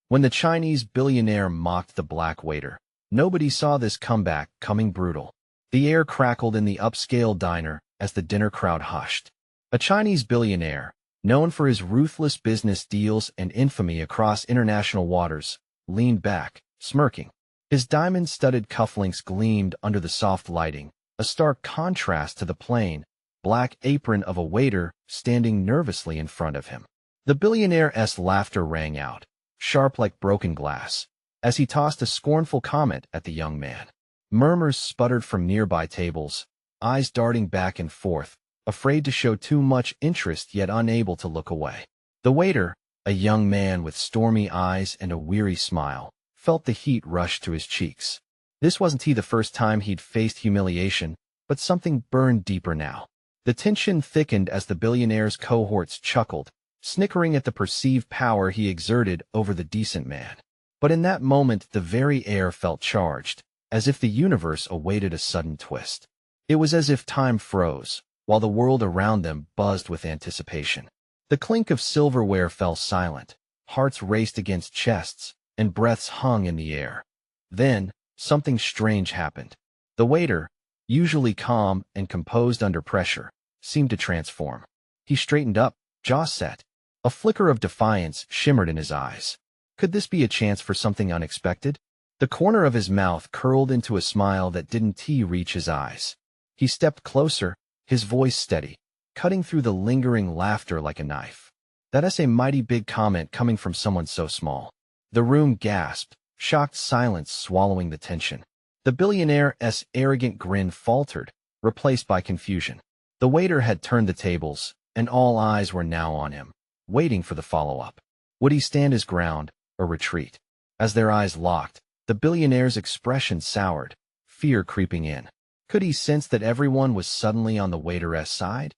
When the Chinese billionaire mocked the black waiter, nobody saw this comeback coming brutal. The air crackled in the upscale diner as the dinner crowd hushed. A Chinese billionaire, known for his ruthless business deals and infamy across international waters, leaned back, smirking. His diamond-studded cufflinks gleamed under the soft lighting, a stark contrast to the plain, black apron of a waiter standing nervously in front of him. The billionaire's laughter rang out, sharp like broken glass, as he tossed a scornful comment at the young man. Murmurs sputtered from nearby tables, eyes darting back and forth, afraid to show too much interest yet unable to look away. The waiter, a young man with stormy eyes and a weary smile, felt the heat rush to his cheeks. This wasn't the first time he'd faced humiliation, but something burned deeper now. The tension thickened as the billionaire's cohorts chuckled, snickering at the perceived power he exerted over the decent man. But in that moment the very air felt charged, as if the universe awaited a sudden twist. It was as if time froze, while the world around them buzzed with anticipation. The clink of silverware fell silent, hearts raced against chests, and breaths hung in the air. Then, something strange happened. The waiter, usually calm and composed under pressure, seemed to transform. He straightened up, jaw set. A flicker of defiance shimmered in his eyes. Could this be a chance for something unexpected? The corner of his mouth curled into a smile that didn't reach his eyes. He stepped closer, his voice steady, cutting through the lingering laughter like a knife. That's a mighty big comment coming from someone so small. The room gasped, shocked silence swallowing the tension. The billionaire's arrogant grin faltered, replaced by confusion. The waiter had turned the tables, and all eyes were now on him, waiting for the follow-up. Would he stand his ground, or retreat? As their eyes locked, the billionaire's expression soured, fear creeping in. Could he sense that everyone was suddenly on the waiter's side?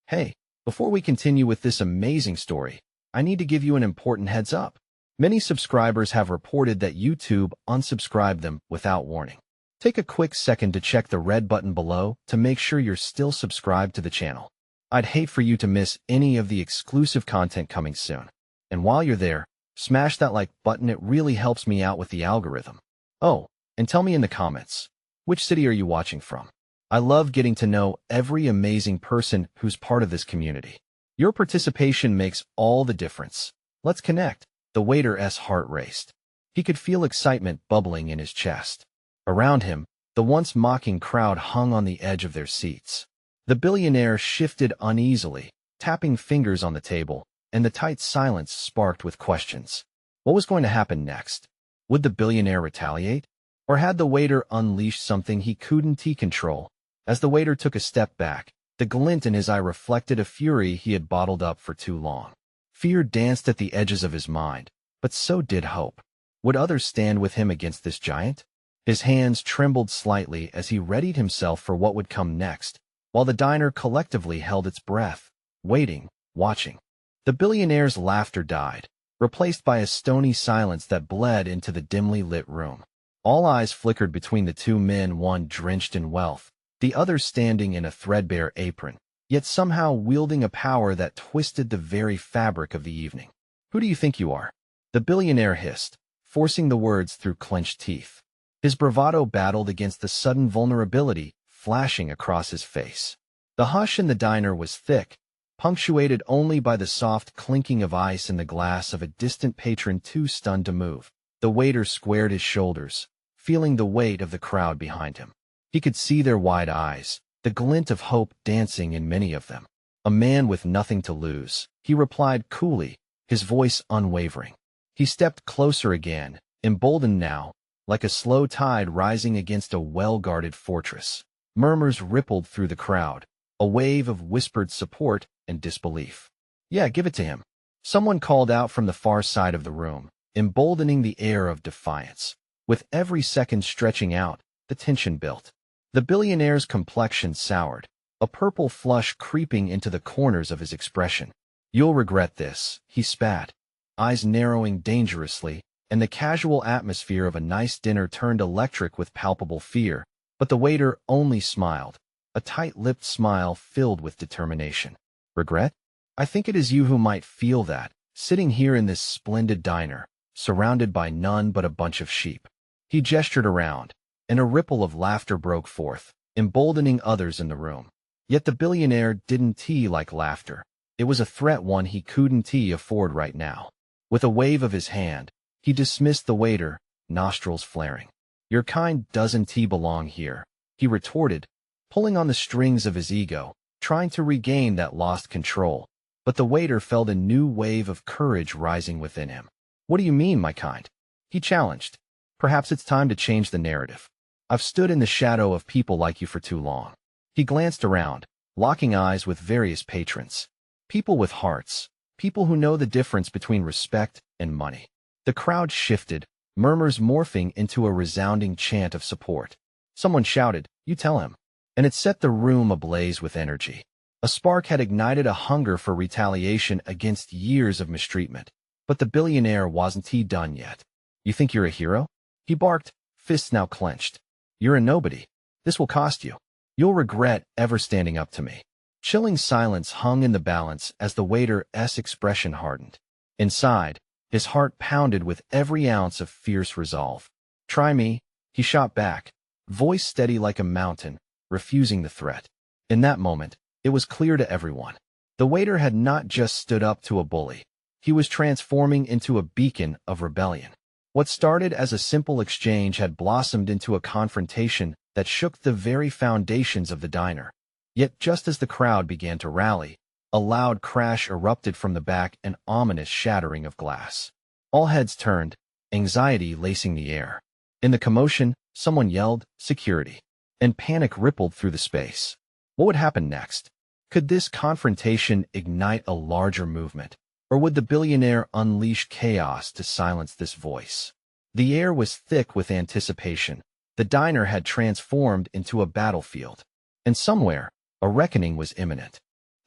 Hey, before we continue with this amazing story, I need to give you an important heads up. Many subscribers have reported that YouTube unsubscribed them without warning. Take a quick second to check the red button below to make sure you're still subscribed to the channel. I'd hate for you to miss any of the exclusive content coming soon. And while you're there, smash that like button, it really helps me out with the algorithm. Oh, and tell me in the comments, which city are you watching from? I love getting to know every amazing person who's part of this community. Your participation makes all the difference. Let's connect. The waiter's heart raced. He could feel excitement bubbling in his chest. Around him, the once mocking crowd hung on the edge of their seats. The billionaire shifted uneasily, tapping fingers on the table, and the tight silence sparked with questions. What was going to happen next? Would the billionaire retaliate? Or had the waiter unleashed something he couldn't control? As the waiter took a step back, the glint in his eye reflected a fury he had bottled up for too long. Fear danced at the edges of his mind, but so did hope. Would others stand with him against this giant? His hands trembled slightly as he readied himself for what would come next, while the diner collectively held its breath, waiting, watching. The billionaire's laughter died, replaced by a stony silence that bled into the dimly lit room. All eyes flickered between the two men, one drenched in wealth, the other standing in a threadbare apron, yet somehow wielding a power that twisted the very fabric of the evening. Who do you think you are? The billionaire hissed, forcing the words through clenched teeth. His bravado battled against the sudden vulnerability flashing across his face. The hush in the diner was thick, punctuated only by the soft clinking of ice in the glass of a distant patron too stunned to move. The waiter squared his shoulders, feeling the weight of the crowd behind him. He could see their wide eyes, the glint of hope dancing in many of them. A man with nothing to lose, he replied coolly, his voice unwavering. He stepped closer again, emboldened now, like a slow tide rising against a well-guarded fortress. Murmurs rippled through the crowd, a wave of whispered support and disbelief. Yeah, give it to him. Someone called out from the far side of the room, emboldening the air of defiance. With every second stretching out, the tension built. The billionaire's complexion soured, a purple flush creeping into the corners of his expression. You'll regret this, he spat, eyes narrowing dangerously, and the casual atmosphere of a nice dinner turned electric with palpable fear, but the waiter only smiled, a tight-lipped smile filled with determination. Regret? I think it is you who might feel that, sitting here in this splendid diner, surrounded by none but a bunch of sheep. He gestured around, and a ripple of laughter broke forth, emboldening others in the room. Yet the billionaire didn't like laughter. It was a threat one he couldn't afford right now. With a wave of his hand, he dismissed the waiter, nostrils flaring. "Your kind doesn't belong here," he retorted, pulling on the strings of his ego, trying to regain that lost control. But the waiter felt a new wave of courage rising within him. "What do you mean, my kind?" he challenged. "Perhaps it's time to change the narrative. I've stood in the shadow of people like you for too long." He glanced around, locking eyes with various patrons. People with hearts, people who know the difference between respect and money. The crowd shifted, murmurs morphing into a resounding chant of support. Someone shouted, "You tell him." And it set the room ablaze with energy. A spark had ignited a hunger for retaliation against years of mistreatment. But the billionaire wasn't done yet. "You think you're a hero?" he barked, fists now clenched. "You're a nobody. This will cost you. You'll regret ever standing up to me." Chilling silence hung in the balance as the waiter's expression hardened. Inside, his heart pounded with every ounce of fierce resolve. "Try me," he shot back, voice steady like a mountain, refusing the threat. In that moment, it was clear to everyone. The waiter had not just stood up to a bully. He was transforming into a beacon of rebellion. What started as a simple exchange had blossomed into a confrontation that shook the very foundations of the diner. Yet just as the crowd began to rally, a loud crash erupted from the back, an ominous shattering of glass. All heads turned, anxiety lacing the air. In the commotion, someone yelled, "Security!" and panic rippled through the space. What would happen next? Could this confrontation ignite a larger movement, or would the billionaire unleash chaos to silence this voice? The air was thick with anticipation. The diner had transformed into a battlefield, and somewhere, a reckoning was imminent.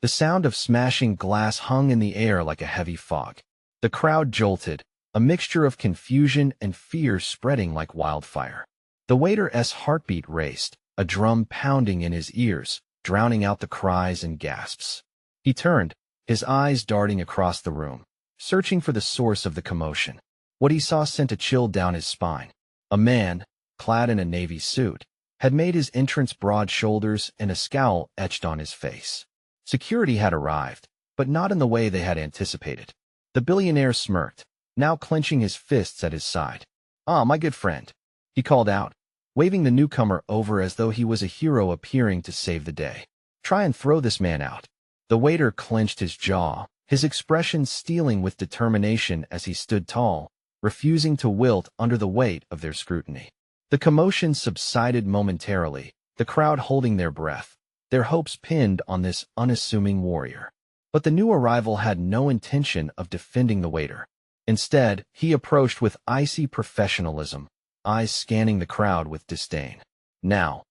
The sound of smashing glass hung in the air like a heavy fog. The crowd jolted, a mixture of confusion and fear spreading like wildfire. The waiter's heartbeat raced, a drum pounding in his ears, drowning out the cries and gasps. He turned, his eyes darting across the room, searching for the source of the commotion. What he saw sent a chill down his spine. A man, clad in a navy suit, had made his entrance, broad shoulders and a scowl etched on his face. Security had arrived, but not in the way they had anticipated. The billionaire smirked, now clenching his fists at his side. "Ah, my good friend," he called out, waving the newcomer over as though he was a hero appearing to save the day. "Try and throw this man out." The waiter clenched his jaw, his expression steeling with determination as he stood tall, refusing to wilt under the weight of their scrutiny. The commotion subsided momentarily, the crowd holding their breath, their hopes pinned on this unassuming warrior. But the new arrival had no intention of defending the waiter. Instead, he approached with icy professionalism, eyes scanning the crowd with disdain. Now,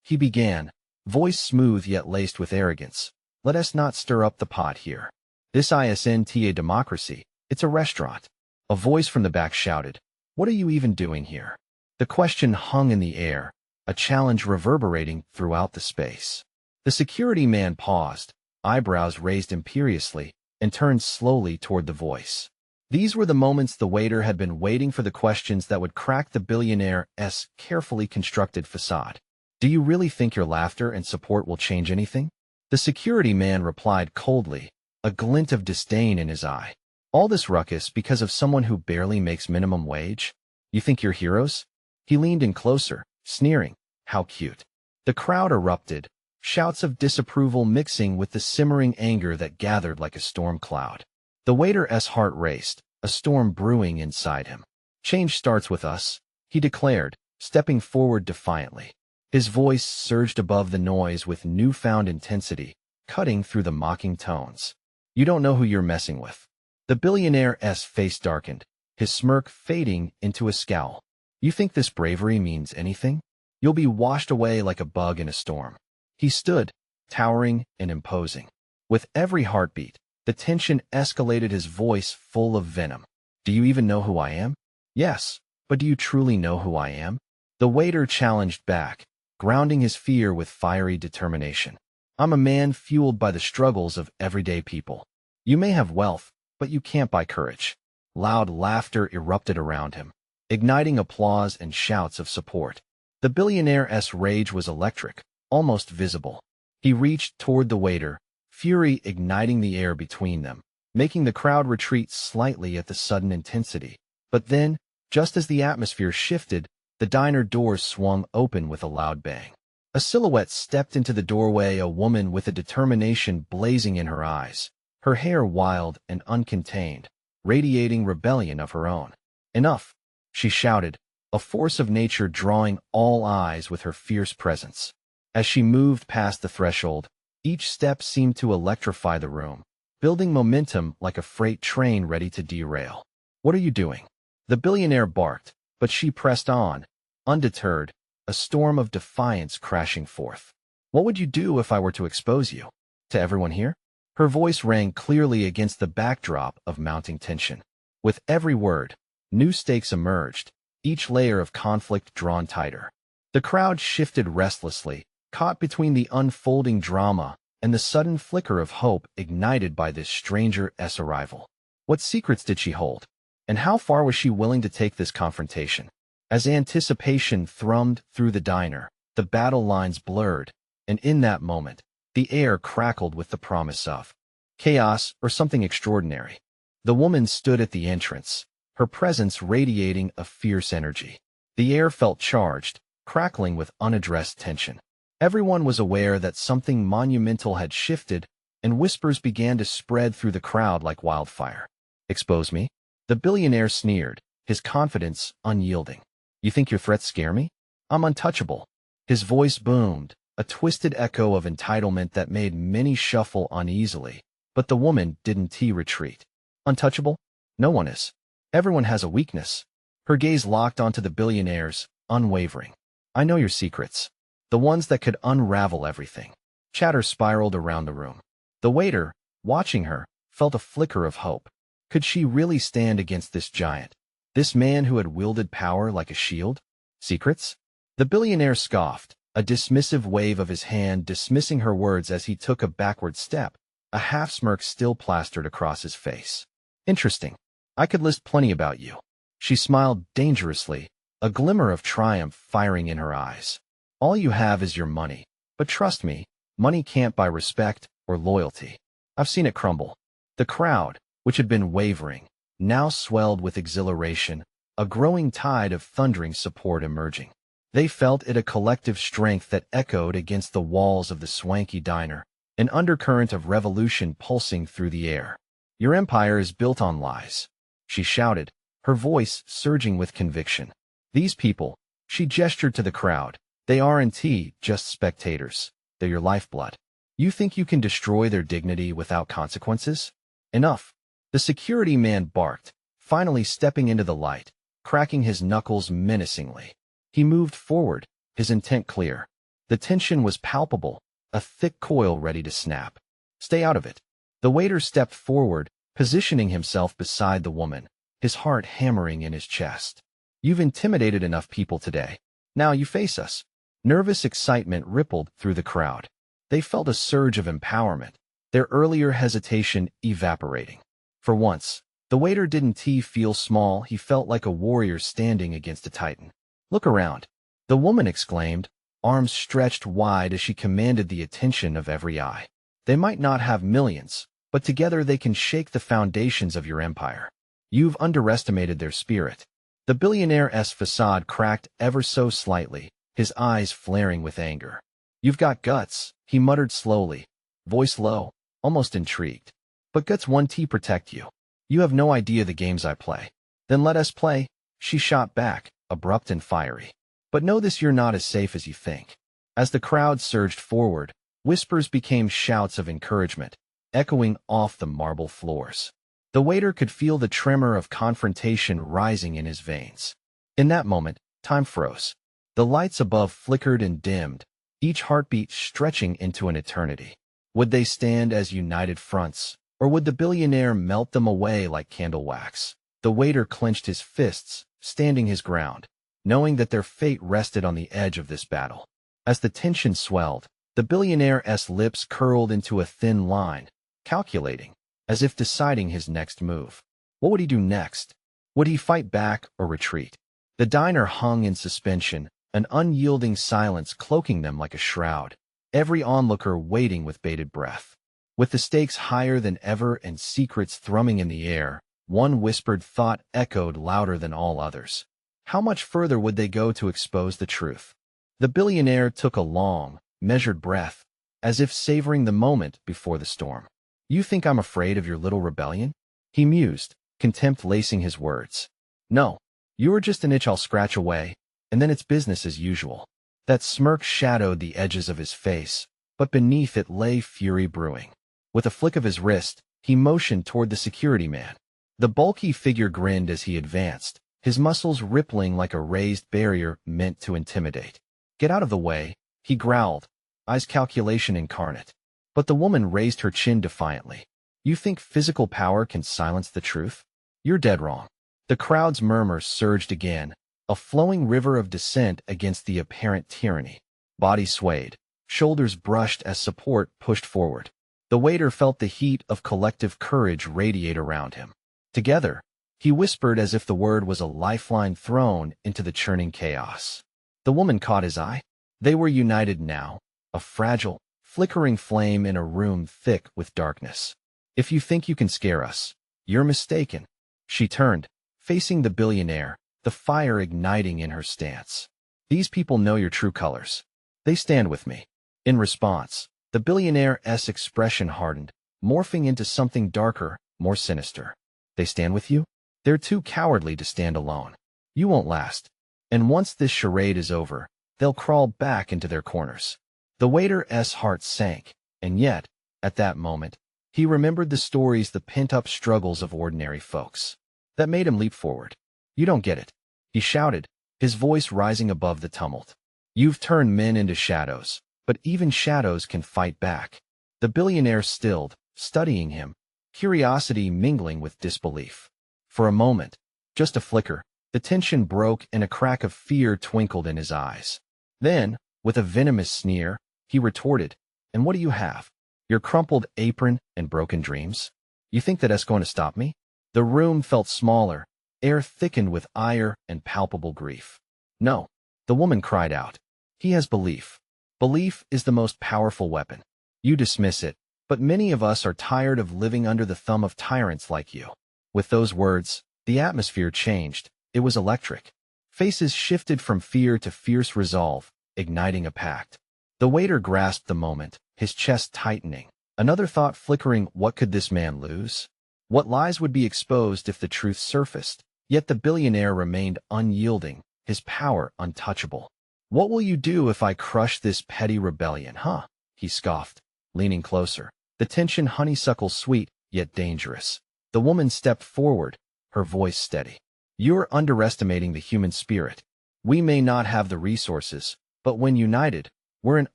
he began, voice smooth yet laced with arrogance. "Let us not stir up the pot here. This isn't a democracy, it's a restaurant." A voice from the back shouted, "What are you even doing here?" The question hung in the air, a challenge reverberating throughout the space. The security man paused, eyebrows raised imperiously, and turned slowly toward the voice. These were the moments the waiter had been waiting for, the questions that would crack the billionaire's carefully constructed facade. "Do you really think your laughter and support will change anything?" The security man replied coldly, a glint of disdain in his eye. "All this ruckus because of someone who barely makes minimum wage? You think you're heroes?" He leaned in closer, sneering. "How cute." The crowd erupted, shouts of disapproval mixing with the simmering anger that gathered like a storm cloud. The waiter's heart raced, a storm brewing inside him. "Change starts with us," he declared, stepping forward defiantly. His voice surged above the noise with newfound intensity, cutting through the mocking tones. "You don't know who you're messing with." The billionaire's face darkened, his smirk fading into a scowl. "You think this bravery means anything? You'll be washed away like a bug in a storm." He stood, towering and imposing. With every heartbeat, the tension escalated, his voice full of venom. "Do you even know who I am?" "Yes, but do you truly know who I am?" The waiter challenged back, grounding his fear with fiery determination. "I'm a man fueled by the struggles of everyday people. You may have wealth, but you can't buy courage. Loud laughter erupted around him, igniting applause and shouts of support. The billionaire's rage was electric, almost visible. He reached toward the waiter, fury igniting the air between them, making the crowd retreat slightly at the sudden intensity. But then, just as the atmosphere shifted, the diner doors swung open with a loud bang. A silhouette stepped into the doorway, a woman with a determination blazing in her eyes, her hair wild and uncontained, radiating rebellion of her own. "Enough," she shouted, a force of nature drawing all eyes with her fierce presence. As she moved past the threshold, each step seemed to electrify the room, building momentum like a freight train ready to derail. "What are you doing?" The billionaire barked, but she pressed on, undeterred, a storm of defiance crashing forth. "What would you do if I were to expose you? To everyone here?" Her voice rang clearly against the backdrop of mounting tension. With every word, new stakes emerged, each layer of conflict drawn tighter. The crowd shifted restlessly, caught between the unfolding drama and the sudden flicker of hope ignited by this stranger's arrival. What secrets did she hold? And how far was she willing to take this confrontation? As anticipation thrummed through the diner, the battle lines blurred, and in that moment, the air crackled with the promise of chaos or something extraordinary. The woman stood at the entrance, her presence radiating a fierce energy. The air felt charged, crackling with unaddressed tension. Everyone was aware that something monumental had shifted, and whispers began to spread through the crowd like wildfire. "Expose me?" The billionaire sneered, his confidence unyielding. "You think your threats scare me? I'm untouchable." His voice boomed, a twisted echo of entitlement that made many shuffle uneasily, but the woman didn't retreat. "Untouchable? No one is. Everyone has a weakness." Her gaze locked onto the billionaire's, unwavering. "I know your secrets. The ones that could unravel everything." Chatter spiraled around the room. The waiter, watching her, felt a flicker of hope. Could she really stand against this giant? This man who had wielded power like a shield? Secrets? The billionaire scoffed, a dismissive wave of his hand dismissing her words as he took a backward step, a half-smirk still plastered across his face. "Interesting. I could list plenty about you." She smiled dangerously, a glimmer of triumph firing in her eyes. "All you have is your money. But trust me, money can't buy respect or loyalty. I've seen it crumble." The crowd, which had been wavering, now swelled with exhilaration, a growing tide of thundering support emerging. They felt it, a collective strength that echoed against the walls of the swanky diner, an undercurrent of revolution pulsing through the air. "Your empire is built on lies," she shouted, her voice surging with conviction. "These people," she gestured to the crowd, "they aren't just spectators. They're your lifeblood. You think you can destroy their dignity without consequences? Enough." The security man barked, finally stepping into the light, cracking his knuckles menacingly. He moved forward, his intent clear. The tension was palpable, a thick coil ready to snap. "Stay out of it." The waiter stepped forward, positioning himself beside the woman, his heart hammering in his chest. "You've intimidated enough people today. Now you face us." Nervous excitement rippled through the crowd. They felt a surge of empowerment, their earlier hesitation evaporating. For once, the waiter didn't feel small, he felt like a warrior standing against a titan. "Look around," the woman exclaimed, arms stretched wide as she commanded the attention of every eye. "They might not have millions, but together they can shake the foundations of your empire. You've underestimated their spirit." The billionaire's facade cracked ever so slightly, his eyes flaring with anger. "You've got guts," he muttered slowly, voice low, almost intrigued. "But guts won't protect you. You have no idea the games I play." "Then let us play," she shot back, abrupt and fiery. "But know this, you're not as safe as you think." As the crowd surged forward, whispers became shouts of encouragement, echoing off the marble floors. The waiter could feel the tremor of confrontation rising in his veins. In that moment, time froze. The lights above flickered and dimmed, each heartbeat stretching into an eternity. Would they stand as united fronts, or would the billionaire melt them away like candle wax? The waiter clenched his fists, standing his ground, knowing that their fate rested on the edge of this battle. As the tension swelled, the billionaire's lips curled into a thin line, calculating, as if deciding his next move. What would he do next? Would he fight back or retreat? The diner hung in suspension, an unyielding silence cloaking them like a shroud, every onlooker waiting with bated breath. With the stakes higher than ever and secrets thrumming in the air, one whispered thought echoed louder than all others. How much further would they go to expose the truth? The billionaire took a long, measured breath, as if savoring the moment before the storm. You think I'm afraid of your little rebellion? He mused, contempt lacing his words. No, you are just an itch I'll scratch away, and then it's business as usual. That smirk shadowed the edges of his face, but beneath it lay fury brewing. With a flick of his wrist, he motioned toward the security man. The bulky figure grinned as he advanced, his muscles rippling like a raised barrier meant to intimidate. Get out of the way, he growled, eyes calculation incarnate. But the woman raised her chin defiantly. You think physical power can silence the truth? You're dead wrong. The crowd's murmur surged again, a flowing river of dissent against the apparent tyranny. Body swayed, shoulders brushed as support pushed forward. The waiter felt the heat of collective courage radiate around him. Together, he whispered as if the word was a lifeline thrown into the churning chaos. The woman caught his eye. They were united now, a fragile, flickering flame in a room thick with darkness. If you think you can scare us, you're mistaken. She turned, facing the billionaire, the fire igniting in her stance. These people know your true colors. They stand with me. In response, the billionaire's expression hardened, morphing into something darker, more sinister. They stand with you? They're too cowardly to stand alone. You won't last. And once this charade is over, they'll crawl back into their corners. The waiter's heart sank, and yet, at that moment, he remembered the stories, the pent-up struggles of ordinary folks. That made him leap forward. You don't get it, he shouted, his voice rising above the tumult. You've turned men into shadows, but even shadows can fight back. The billionaire stilled, studying him, curiosity mingling with disbelief. For a moment, just a flicker, the tension broke and a crack of fear twinkled in his eyes. Then, with a venomous sneer, he retorted, and what do you have? Your crumpled apron and broken dreams? You think that's going to stop me? The room felt smaller, air thickened with ire and palpable grief. No, the woman cried out. He has belief. Belief is the most powerful weapon. You dismiss it, but many of us are tired of living under the thumb of tyrants like you. With those words, the atmosphere changed. It was electric. Faces shifted from fear to fierce resolve, igniting a pact. The waiter grasped the moment, his chest tightening. Another thought flickering, what could this man lose? What lies would be exposed if the truth surfaced? Yet the billionaire remained unyielding, his power untouchable. What will you do if I crush this petty rebellion, huh? He scoffed, leaning closer. The tension honeysuckle sweet, yet dangerous. The woman stepped forward, her voice steady. You're underestimating the human spirit. We may not have the resources, but when united, we're an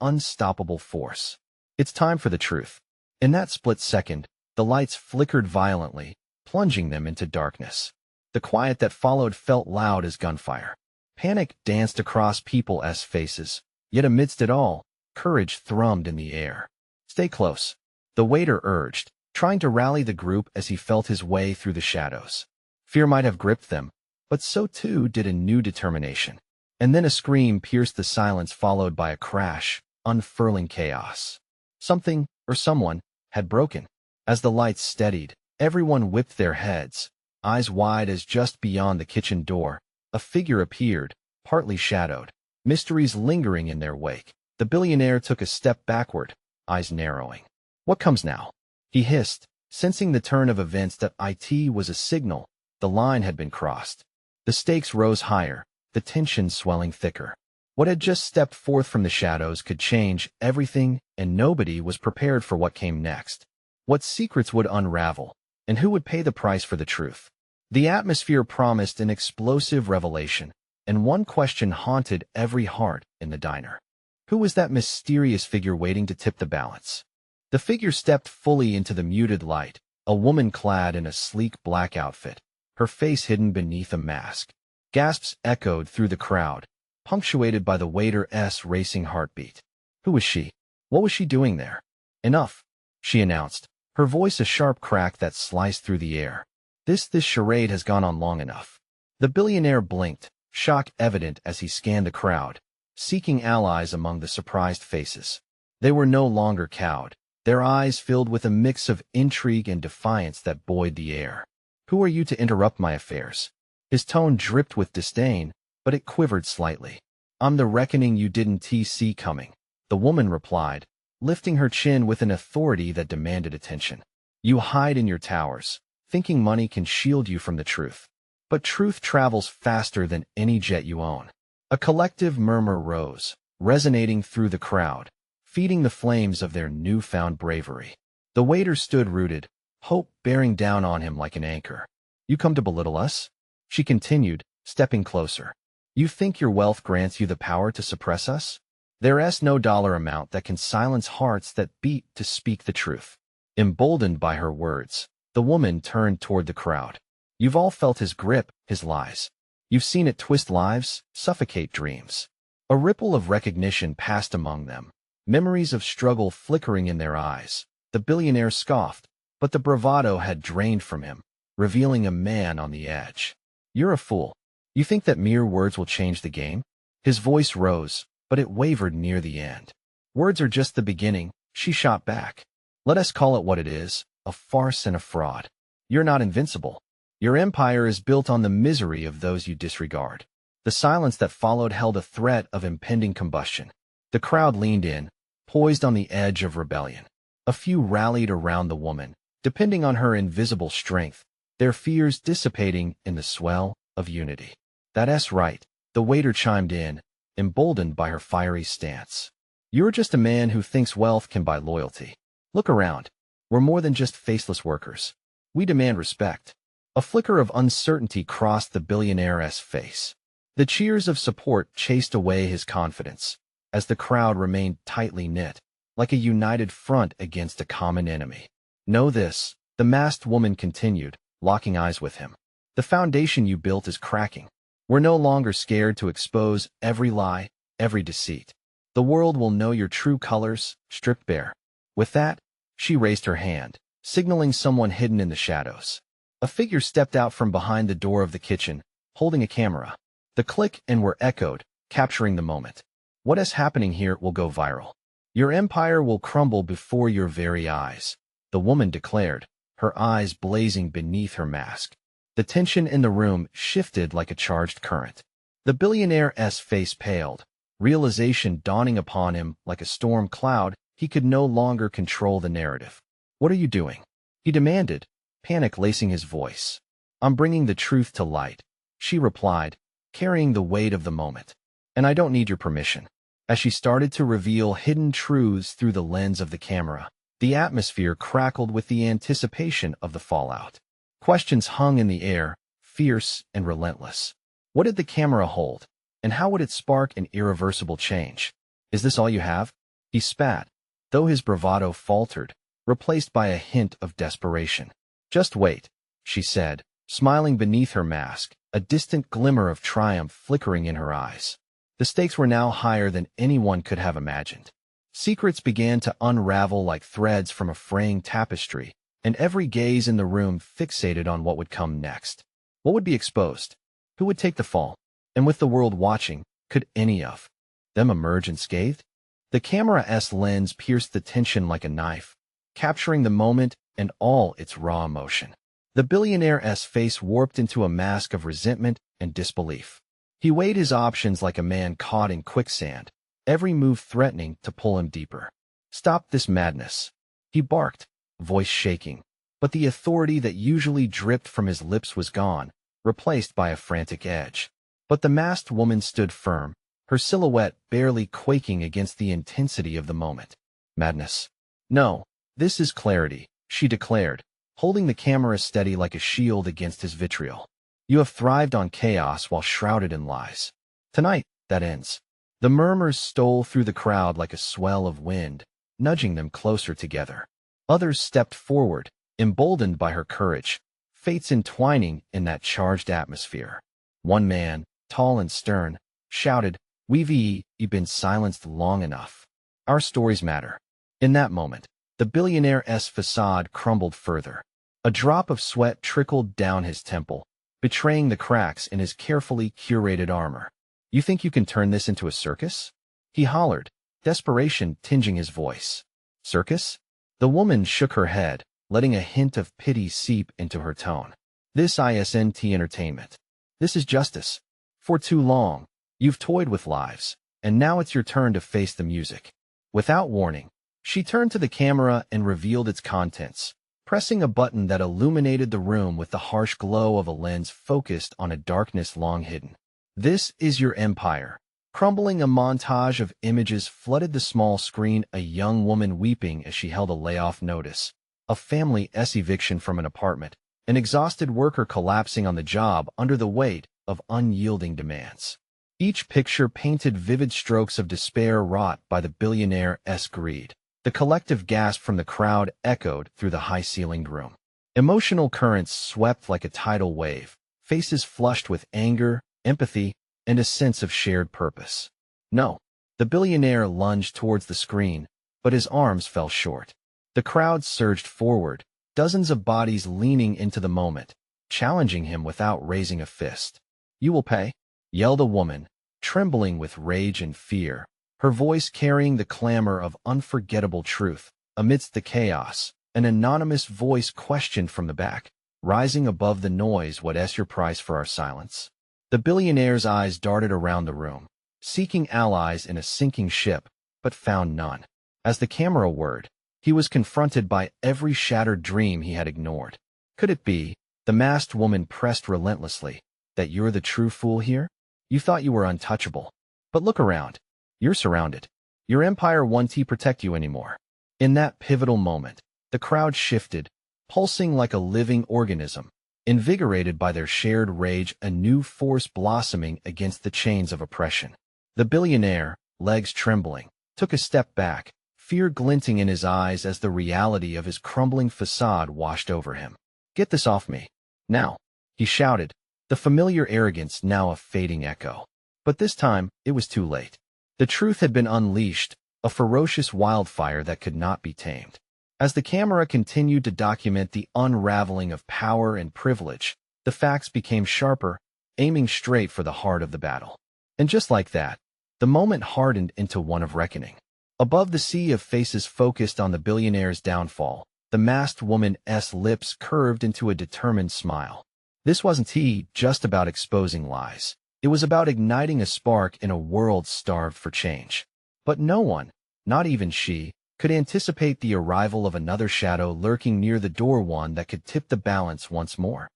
unstoppable force. It's time for the truth. In that split second, the lights flickered violently, plunging them into darkness. The quiet that followed felt loud as gunfire. Panic danced across people's faces, yet amidst it all, courage thrummed in the air. Stay close, the waiter urged, trying to rally the group as he felt his way through the shadows. Fear might have gripped them, but so too did a new determination. And then a scream pierced the silence, followed by a crash, unfurling chaos. Something, or someone, had broken. As the lights steadied, everyone whipped their heads, eyes wide as just beyond the kitchen door, a figure appeared, partly shadowed, mysteries lingering in their wake. The billionaire took a step backward, eyes narrowing. What comes now? He hissed, sensing the turn of events that it was a signal. The line had been crossed. The stakes rose higher, the tension swelling thicker. What had just stepped forth from the shadows could change everything, and nobody was prepared for what came next. What secrets would unravel, and who would pay the price for the truth? The atmosphere promised an explosive revelation, and one question haunted every heart in the diner. Who was that mysterious figure waiting to tip the balance? The figure stepped fully into the muted light, a woman clad in a sleek black outfit, her face hidden beneath a mask. Gasps echoed through the crowd, punctuated by the waiter's racing heartbeat. Who was she? What was she doing there? Enough, she announced, her voice a sharp crack that sliced through the air. This charade has gone on long enough. The billionaire blinked, shock evident as he scanned the crowd, seeking allies among the surprised faces. They were no longer cowed, their eyes filled with a mix of intrigue and defiance that buoyed the air. "Who are you to interrupt my affairs?" His tone dripped with disdain, but it quivered slightly. "I'm the reckoning you didn't see coming," the woman replied, lifting her chin with an authority that demanded attention. "You hide in your towers, thinking money can shield you from the truth. But truth travels faster than any jet you own." A collective murmur rose, resonating through the crowd, feeding the flames of their newfound bravery. The waiter stood rooted, hope bearing down on him like an anchor. "You come to belittle us?" she continued, stepping closer. "You think your wealth grants you the power to suppress us? There's no dollar amount that can silence hearts that beat to speak the truth." Emboldened by her words, the woman turned toward the crowd. "You've all felt his grip, his lies. You've seen it twist lives, suffocate dreams." A ripple of recognition passed among them, memories of struggle flickering in their eyes. The billionaire scoffed, but the bravado had drained from him, revealing a man on the edge. "You're a fool. You think that mere words will change the game?" His voice rose, but it wavered near the end. "Words are just the beginning," she shot back. "Let us call it what it is, a farce and a fraud. You're not invincible. Your empire is built on the misery of those you disregard." The silence that followed held a threat of impending combustion. The crowd leaned in, poised on the edge of rebellion. A few rallied around the woman, depending on her invisible strength, their fears dissipating in the swell of unity. "That's right," the waiter chimed in, emboldened by her fiery stance. "You're just a man who thinks wealth can buy loyalty. Look around. We're more than just faceless workers. We demand respect." A flicker of uncertainty crossed the billionaire's face. The cheers of support chased away his confidence, as the crowd remained tightly knit, like a united front against a common enemy. "Know this," the masked woman continued, locking eyes with him. "The foundation you built is cracking. We're no longer scared to expose every lie, every deceit. The world will know your true colors, stripped bare." With that, she raised her hand, signaling someone hidden in the shadows. A figure stepped out from behind the door of the kitchen, holding a camera. The click and were echoed, capturing the moment. "What is happening here will go viral. Your empire will crumble before your very eyes," the woman declared, her eyes blazing beneath her mask. The tension in the room shifted like a charged current. The billionaire's face paled, realization dawning upon him like a storm cloud. He could no longer control the narrative. "What are you doing?" he demanded, panic lacing his voice. "I'm bringing the truth to light," she replied, carrying the weight of the moment. "And I don't need your permission." As she started to reveal hidden truths through the lens of the camera, the atmosphere crackled with the anticipation of the fallout. Questions hung in the air, fierce and relentless. What did the camera hold, and how would it spark an irreversible change? "Is this all you have?" he spat, though his bravado faltered, replaced by a hint of desperation. "Just wait," she said, smiling beneath her mask, a distant glimmer of triumph flickering in her eyes. The stakes were now higher than anyone could have imagined. Secrets began to unravel like threads from a fraying tapestry, and every gaze in the room fixated on what would come next. What would be exposed? Who would take the fall? And with the world watching, could any of them emerge unscathed? The camera's lens pierced the tension like a knife, capturing the moment and all its raw emotion. The billionaire's face warped into a mask of resentment and disbelief. He weighed his options like a man caught in quicksand, every move threatening to pull him deeper. "Stop this madness," he barked, voice shaking, but the authority that usually dripped from his lips was gone, replaced by a frantic edge. But the masked woman stood firm, her silhouette barely quaking against the intensity of the moment. "Madness? No, this is clarity," she declared, holding the camera steady like a shield against his vitriol. "You have thrived on chaos while shrouded in lies. Tonight, that ends." The murmurs stole through the crowd like a swell of wind, nudging them closer together. Others stepped forward, emboldened by her courage, fates entwining in that charged atmosphere. One man, tall and stern, shouted, "We've been silenced long enough. Our stories matter." In that moment, the billionaire's facade crumbled further. A drop of sweat trickled down his temple, betraying the cracks in his carefully curated armor. "You think you can turn this into a circus?" he hollered, desperation tinging his voice. "Circus?" The woman shook her head, letting a hint of pity seep into her tone. "This isn't entertainment. This is justice. For too long, you've toyed with lives, and now it's your turn to face the music." Without warning, she turned to the camera and revealed its contents, pressing a button that illuminated the room with the harsh glow of a lens focused on a darkness long hidden. "This is your empire." Crumbling, a montage of images flooded the small screen, a young woman weeping as she held a layoff notice, a family's eviction from an apartment, an exhausted worker collapsing on the job under the weight of unyielding demands. Each picture painted vivid strokes of despair wrought by the billionaire's greed. The collective gasp from the crowd echoed through the high-ceilinged room. Emotional currents swept like a tidal wave, faces flushed with anger, empathy, and a sense of shared purpose. "No." The billionaire lunged towards the screen, but his arms fell short. The crowd surged forward, dozens of bodies leaning into the moment, challenging him without raising a fist. "You will pay," yelled a woman, trembling with rage and fear, her voice carrying the clamor of unforgettable truth. Amidst the chaos, an anonymous voice questioned from the back, rising above the noise, "What's your price for our silence?" The billionaire's eyes darted around the room, seeking allies in a sinking ship, but found none. As the camera whirred, he was confronted by every shattered dream he had ignored. "Could it be," the masked woman pressed relentlessly, "that you're the true fool here? You thought you were untouchable. But look around. You're surrounded. Your empire won't protect you anymore." In that pivotal moment, the crowd shifted, pulsing like a living organism, invigorated by their shared rage, a new force blossoming against the chains of oppression. The billionaire, legs trembling, took a step back, fear glinting in his eyes as the reality of his crumbling facade washed over him. "Get this off me. Now," he shouted, the familiar arrogance now a fading echo. But this time, it was too late. The truth had been unleashed, a ferocious wildfire that could not be tamed. As the camera continued to document the unraveling of power and privilege, the facts became sharper, aiming straight for the heart of the battle. And just like that, the moment hardened into one of reckoning. Above the sea of faces focused on the billionaire's downfall, the masked woman's lips curved into a determined smile. This wasn't just about exposing lies. It was about igniting a spark in a world starved for change. But no one, not even she, could anticipate the arrival of another shadow lurking near the door, one that could tip the balance once more.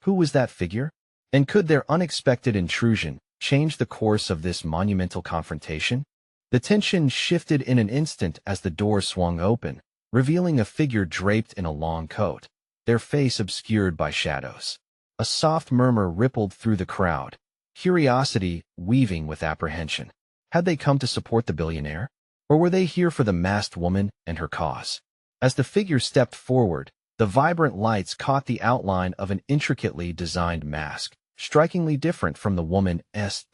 Who was that figure? And could their unexpected intrusion change the course of this monumental confrontation? The tension shifted in an instant as the door swung open, revealing a figure draped in a long coat, their face obscured by shadows. A soft murmur rippled through the crowd, curiosity weaving with apprehension. Had they come to support the billionaire? Or were they here for the masked woman and her cause? As the figure stepped forward, the vibrant lights caught the outline of an intricately designed mask, strikingly different from the woman's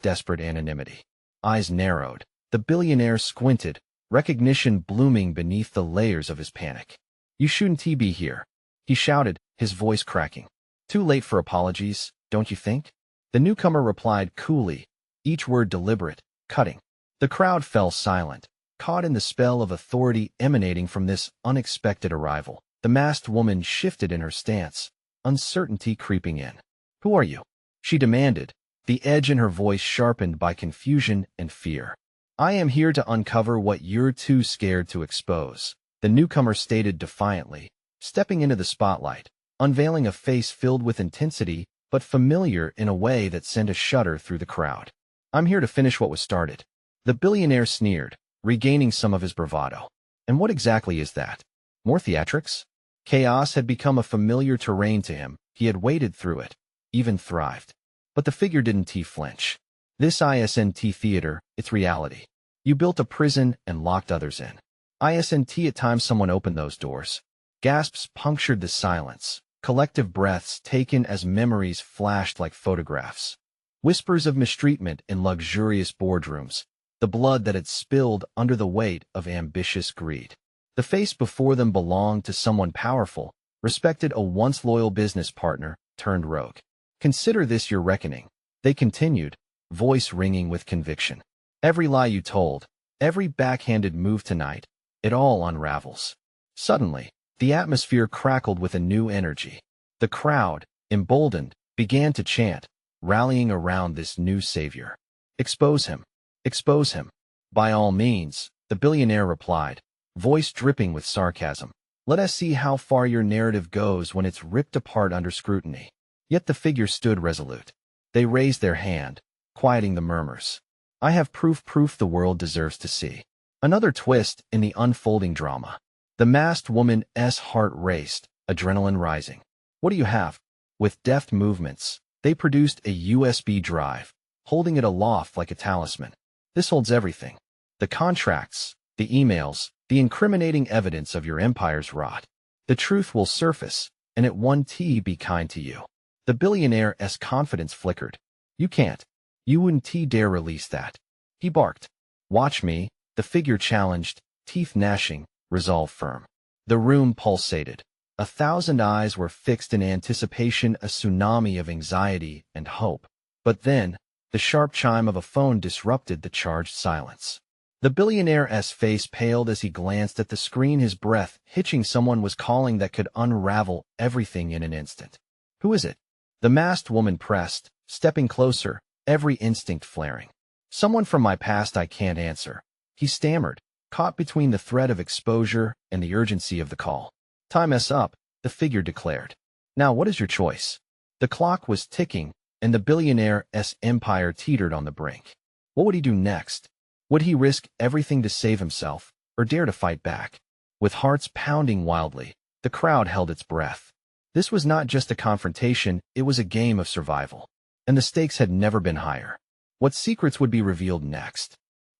desperate anonymity. Eyes narrowed, the billionaire squinted, recognition blooming beneath the layers of his panic. "You shouldn't be here," he shouted, his voice cracking. "Too late for apologies, don't you think?" The newcomer replied coolly, each word deliberate, cutting. The crowd fell silent, caught in the spell of authority emanating from this unexpected arrival. The masked woman shifted in her stance, uncertainty creeping in. "Who are you?" she demanded, the edge in her voice sharpened by confusion and fear. "I am here to uncover what you're too scared to expose," the newcomer stated defiantly, stepping into the spotlight, unveiling a face filled with intensity but familiar in a way that sent a shudder through the crowd. "I'm here to finish what was started." The billionaire sneered, regaining some of his bravado. "And what exactly is that? More theatrics?" Chaos had become a familiar terrain to him. He had waded through it, even thrived. But the figure didn't flinch. "This isn't theater, it's reality. You built a prison and locked others in. Isn't at times someone opened those doors." Gasps punctured the silence, collective breaths taken as memories flashed like photographs. Whispers of mistreatment in luxurious boardrooms, the blood that had spilled under the weight of ambitious greed. The face before them belonged to someone powerful, respected a once loyal business partner turned rogue. Consider this your reckoning. They continued, voice ringing with conviction. Every lie you told, every backhanded move tonight, it all unravels. Suddenly, the atmosphere crackled with a new energy. The crowd, emboldened, began to chant, rallying around this new savior. Expose him. Expose him. By all means, the billionaire replied, voice dripping with sarcasm. Let us see how far your narrative goes when it's ripped apart under scrutiny. Yet the figure stood resolute. They raised their hand, quieting the murmurs. I have proof the world deserves to see. Another twist in the unfolding drama. The masked woman's heart raced, adrenaline rising. What do you have? With deft movements, they produced a USB drive, holding it aloft like a talisman. This holds everything. The contracts, the emails, the incriminating evidence of your empire's rot. The truth will surface, and it won't be kind to you. The billionaire's confidence flickered. You can't. You wouldn't dare release that. He barked. Watch me, the figure challenged, teeth gnashing, resolve firm. The room pulsated. 1,000 eyes were fixed in anticipation, a tsunami of anxiety and hope. But then, the sharp chime of a phone disrupted the charged silence. The billionaire's face paled as he glanced at the screen, his breath hitching. Someone was calling that could unravel everything in an instant. Who is it? The masked woman pressed, stepping closer, every instinct flaring. Someone from my past I can't answer. He stammered, caught between the threat of exposure and the urgency of the call. Time us up, the figure declared. Now what is your choice? The clock was ticking, and the billionaire's empire teetered on the brink. What would he do next? Would he risk everything to save himself, or dare to fight back? With hearts pounding wildly, the crowd held its breath. This was not just a confrontation, it was a game of survival. And the stakes had never been higher. What secrets would be revealed next?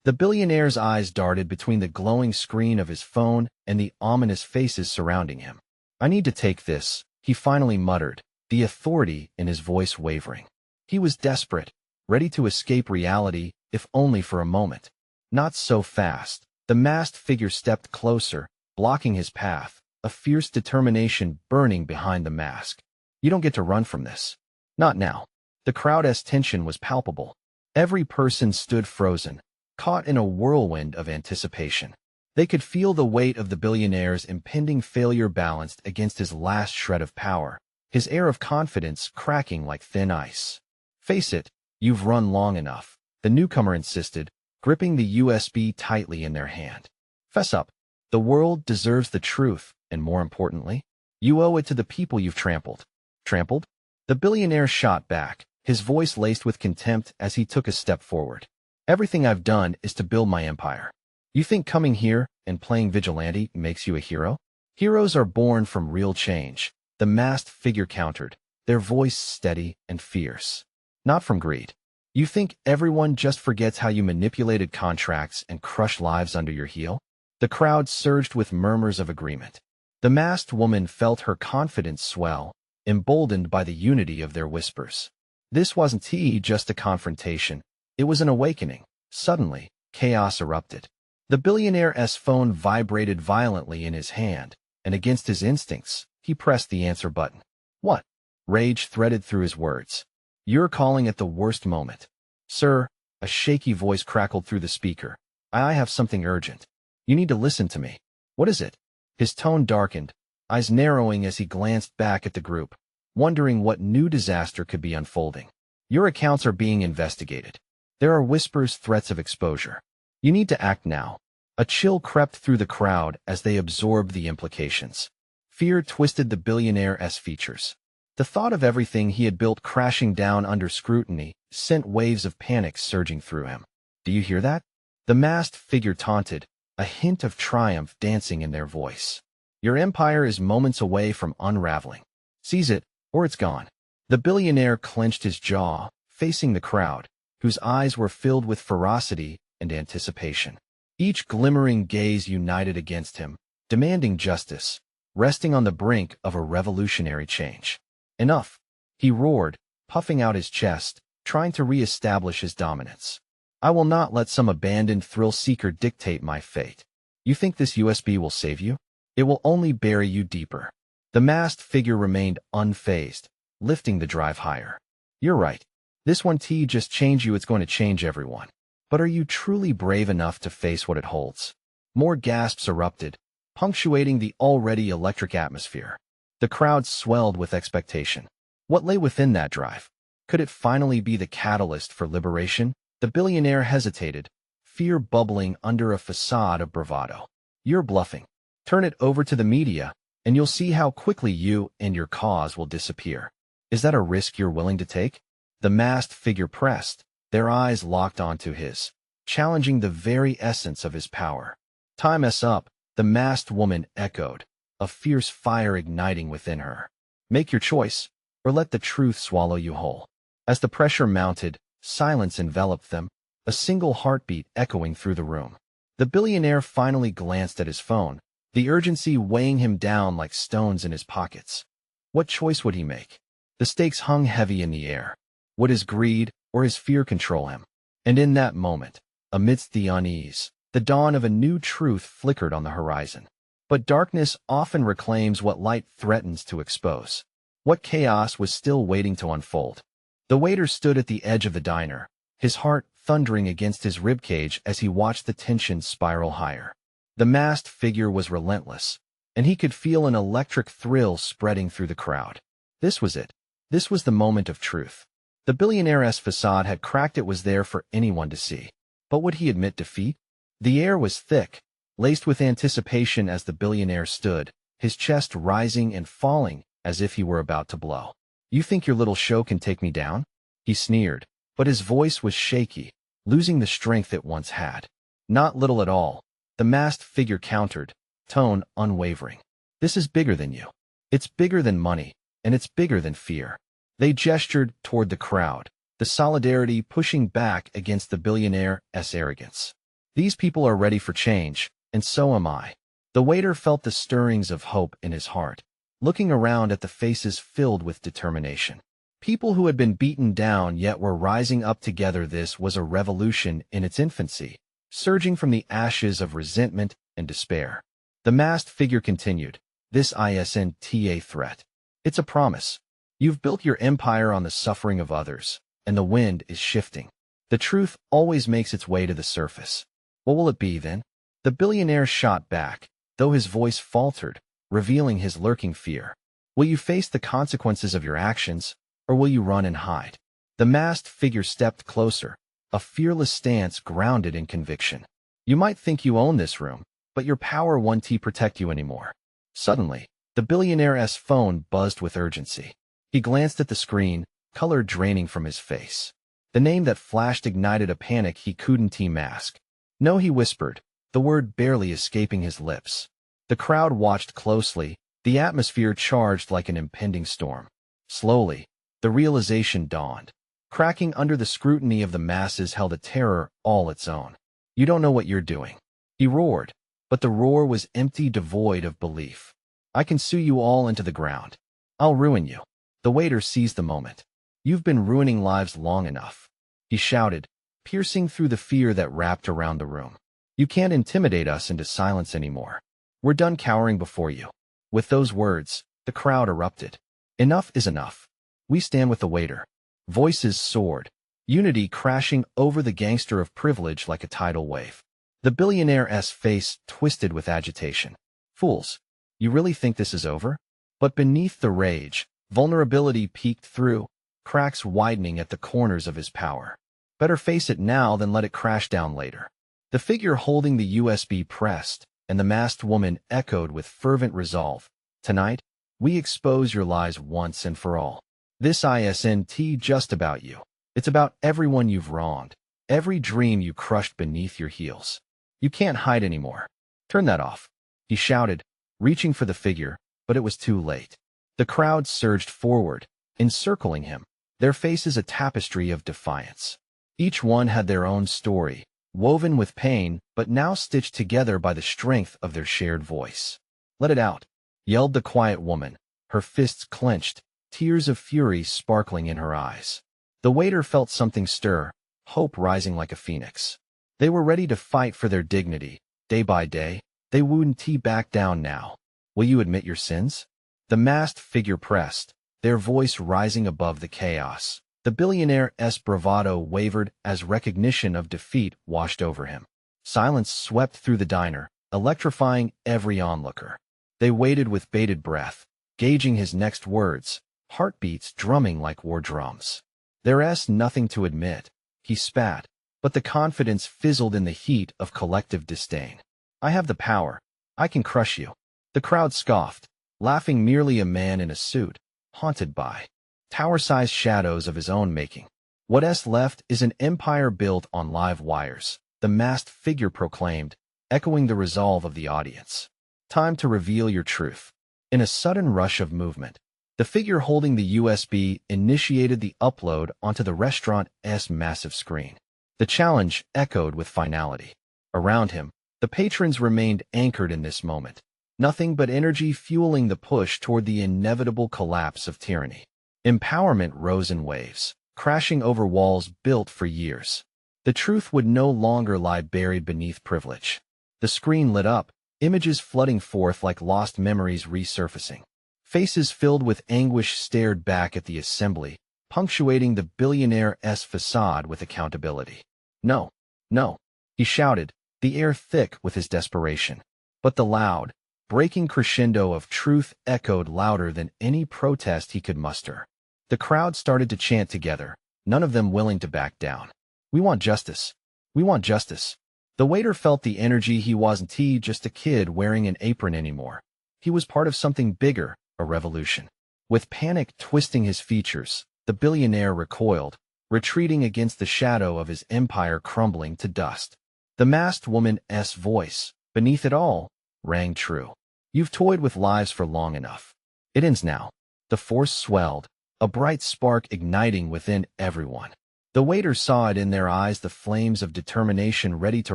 The billionaire's eyes darted between the glowing screen of his phone and the ominous faces surrounding him. I need to take this, he finally muttered, the authority in his voice wavering. He was desperate, ready to escape reality, if only for a moment. Not so fast. The masked figure stepped closer, blocking his path, a fierce determination burning behind the mask. You don't get to run from this. Not now. The crowd's tension was palpable. Every person stood frozen, caught in a whirlwind of anticipation. They could feel the weight of the billionaire's impending failure balanced against his last shred of power, his air of confidence cracking like thin ice. Face it, you've run long enough, the newcomer insisted, gripping the USB tightly in their hand. Fess up. The world deserves the truth, and more importantly, you owe it to the people you've trampled. Trampled? The billionaire shot back, his voice laced with contempt as he took a step forward. Everything I've done is to build my empire. You think coming here and playing vigilante makes you a hero? Heroes are born from real change, the masked figure countered, their voice steady and fierce. Not from greed. You think everyone just forgets how you manipulated contracts and crushed lives under your heel? The crowd surged with murmurs of agreement. The masked woman felt her confidence swell, emboldened by the unity of their whispers. This wasn't just a confrontation. It was an awakening. Suddenly, chaos erupted. The billionaire's phone vibrated violently in his hand, and against his instincts, he pressed the answer button. What? Rage threaded through his words. You're calling at the worst moment. Sir, a shaky voice crackled through the speaker. I have something urgent. You need to listen to me. What is it? His tone darkened, eyes narrowing as he glanced back at the group, wondering what new disaster could be unfolding. Your accounts are being investigated. There are whispers, threats of exposure. You need to act now. A chill crept through the crowd as they absorbed the implications. Fear twisted the billionaire's features. The thought of everything he had built crashing down under scrutiny sent waves of panic surging through him. Do you hear that? The masked figure taunted, a hint of triumph dancing in their voice. Your empire is moments away from unraveling. Seize it, or it's gone. The billionaire clenched his jaw, facing the crowd, whose eyes were filled with ferocity and anticipation. Each glimmering gaze united against him, demanding justice, resting on the brink of a revolutionary change. Enough, he roared, puffing out his chest, trying to re-establish his dominance. I will not let some abandoned thrill-seeker dictate my fate. You think this USB will save you? It will only bury you deeper. The masked figure remained unfazed, lifting the drive higher. You're right. This one tea just changed you, it's going to change everyone. But are you truly brave enough to face what it holds? More gasps erupted, punctuating the already electric atmosphere. The crowd swelled with expectation. What lay within that drive? Could it finally be the catalyst for liberation? The billionaire hesitated, fear bubbling under a facade of bravado. You're bluffing. Turn it over to the media, and you'll see how quickly you and your cause will disappear. Is that a risk you're willing to take? The masked figure pressed, their eyes locked onto his, challenging the very essence of his power. Time us up, the masked woman echoed, a fierce fire igniting within her. Make your choice, or let the truth swallow you whole. As the pressure mounted, silence enveloped them, a single heartbeat echoing through the room. The billionaire finally glanced at his phone, the urgency weighing him down like stones in his pockets. What choice would he make? The stakes hung heavy in the air. Would his greed or his fear control him? And in that moment, amidst the unease, the dawn of a new truth flickered on the horizon. But darkness often reclaims what light threatens to expose. What chaos was still waiting to unfold? The waiter stood at the edge of the diner, his heart thundering against his ribcage as he watched the tension spiral higher. The masked figure was relentless, and he could feel an electric thrill spreading through the crowd. This was it. This was the moment of truth. The billionaire's facade had cracked, it was there for anyone to see. But would he admit defeat? The air was thick, laced with anticipation as the billionaire stood, his chest rising and falling as if he were about to blow. You think your little show can take me down? He sneered, but his voice was shaky, losing the strength it once had. Not little at all, the masked figure countered, tone unwavering. This is bigger than you. It's bigger than money, and it's bigger than fear. They gestured toward the crowd, the solidarity pushing back against the billionaire's arrogance. These people are ready for change, and so am I. The waiter felt the stirrings of hope in his heart, looking around at the faces filled with determination. People who had been beaten down yet were rising up together. This was a revolution in its infancy, surging from the ashes of resentment and despair. The masked figure continued, this isn't a threat. It's a promise. You've built your empire on the suffering of others, and the wind is shifting. The truth always makes its way to the surface. What will it be then? The billionaire shot back, though his voice faltered, revealing his lurking fear. Will you face the consequences of your actions, or will you run and hide? The masked figure stepped closer, a fearless stance grounded in conviction. You might think you own this room, but your power won't protect you anymore. Suddenly, the billionaire's phone buzzed with urgency. He glanced at the screen, color draining from his face. The name that flashed ignited a panic he couldn't mask. No, he whispered, the word barely escaping his lips. The crowd watched closely, the atmosphere charged like an impending storm. Slowly, the realization dawned. Cracking under the scrutiny of the masses held a terror all its own. You don't know what you're doing. He roared, but the roar was empty, devoid of belief. I can sue you all into the ground. I'll ruin you. The waiter seized the moment. You've been ruining lives long enough. He shouted, piercing through the fear that wrapped around the room. You can't intimidate us into silence anymore. We're done cowering before you. With those words, the crowd erupted. Enough is enough. We stand with the waiter. Voices soared, unity crashing over the gangster of privilege like a tidal wave. The billionaire's face twisted with agitation. Fools, you really think this is over? But beneath the rage, vulnerability peeked through, cracks widening at the corners of his power. Better face it now than let it crash down later. The figure holding the USB pressed, and the masked woman echoed with fervent resolve. Tonight, we expose your lies once and for all. This isn't just about you. It's about everyone you've wronged, every dream you crushed beneath your heels. You can't hide anymore. Turn that off. He shouted, reaching for the figure, but it was too late. The crowd surged forward, encircling him, their faces a tapestry of defiance. Each one had their own story, woven with pain, but now stitched together by the strength of their shared voice. Let it out, yelled the quiet woman, her fists clenched, tears of fury sparkling in her eyes. The waiter felt something stir, hope rising like a phoenix. They were ready to fight for their dignity, day by day. They wouldn't back down now. Will you admit your sins? The masked figure pressed, their voice rising above the chaos. The billionaire's bravado wavered as recognition of defeat washed over him. Silence swept through the diner, electrifying every onlooker. They waited with bated breath, gauging his next words, heartbeats drumming like war drums. There's nothing to admit. He spat, but the confidence fizzled in the heat of collective disdain. I have the power. I can crush you. The crowd scoffed, laughing merely a man in a suit, haunted by tower-sized shadows of his own making. What's left is an empire built on live wires, the masked figure proclaimed, echoing the resolve of the audience. Time to reveal your truth. In a sudden rush of movement, the figure holding the USB initiated the upload onto the restaurant's massive screen. The challenge echoed with finality. Around him, the patrons remained anchored in this moment, nothing but energy fueling the push toward the inevitable collapse of tyranny. Empowerment rose in waves, crashing over walls built for years. The truth would no longer lie buried beneath privilege. The screen lit up, images flooding forth like lost memories resurfacing. Faces filled with anguish stared back at the assembly, punctuating the billionaire's facade with accountability. No, no, he shouted, the air thick with his desperation. But the loud, breaking crescendo of truth echoed louder than any protest he could muster. The crowd started to chant together, none of them willing to back down. We want justice. We want justice. The waiter felt the energy. He wasn't just a kid wearing an apron anymore. He was part of something bigger, a revolution. With panic twisting his features, the billionaire recoiled, retreating against the shadow of his empire crumbling to dust. The masked woman's voice, beneath it all, rang true. You've toyed with lives for long enough. It ends now. The force swelled, a bright spark igniting within everyone. The waiter saw it in their eyes, the flames of determination ready to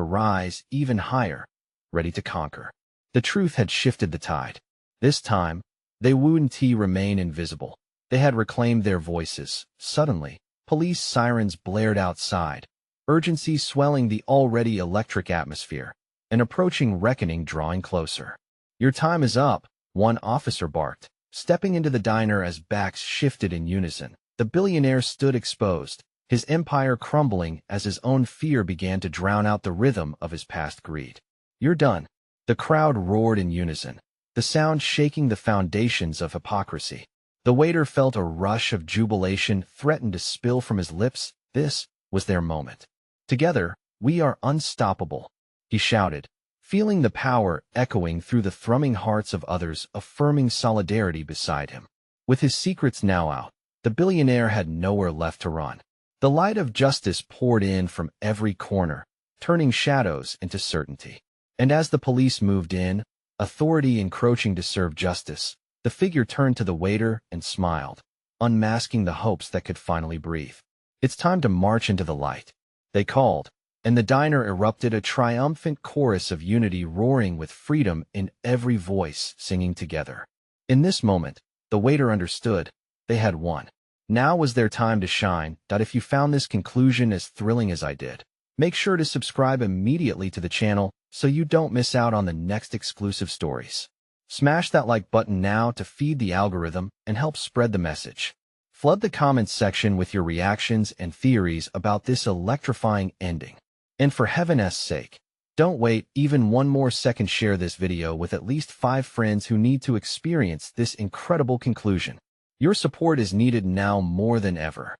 rise even higher, ready to conquer. The truth had shifted the tide. This time, they wouldn't remain invisible. They had reclaimed their voices. Suddenly, police sirens blared outside, urgency swelling the already electric atmosphere, an approaching reckoning drawing closer. Your time is up, one officer barked, stepping into the diner as backs shifted in unison. The billionaire stood exposed, his empire crumbling as his own fear began to drown out the rhythm of his past greed. You're done. The crowd roared in unison, the sound shaking the foundations of hypocrisy. The waiter felt a rush of jubilation threaten to spill from his lips. This was their moment. Together, we are unstoppable, he shouted, feeling the power echoing through the thrumming hearts of others, affirming solidarity beside him. With his secrets now out, the billionaire had nowhere left to run. The light of justice poured in from every corner, turning shadows into certainty. And as the police moved in, authority encroaching to serve justice, the figure turned to the waiter and smiled, unmasking the hopes that could finally breathe. It's time to march into the light, they called, and the diner erupted, a triumphant chorus of unity roaring with freedom in every voice singing together. In this moment, the waiter understood. They had won. Now was their time to shine. If you found this conclusion as thrilling as I did, make sure to subscribe immediately to the channel so you don't miss out on the next exclusive stories. Smash that like button now to feed the algorithm and help spread the message. Flood the comments section with your reactions and theories about this electrifying ending. And for heaven's sake, don't wait even one more second. Share this video with at least 5 friends who need to experience this incredible conclusion. Your support is needed now more than ever.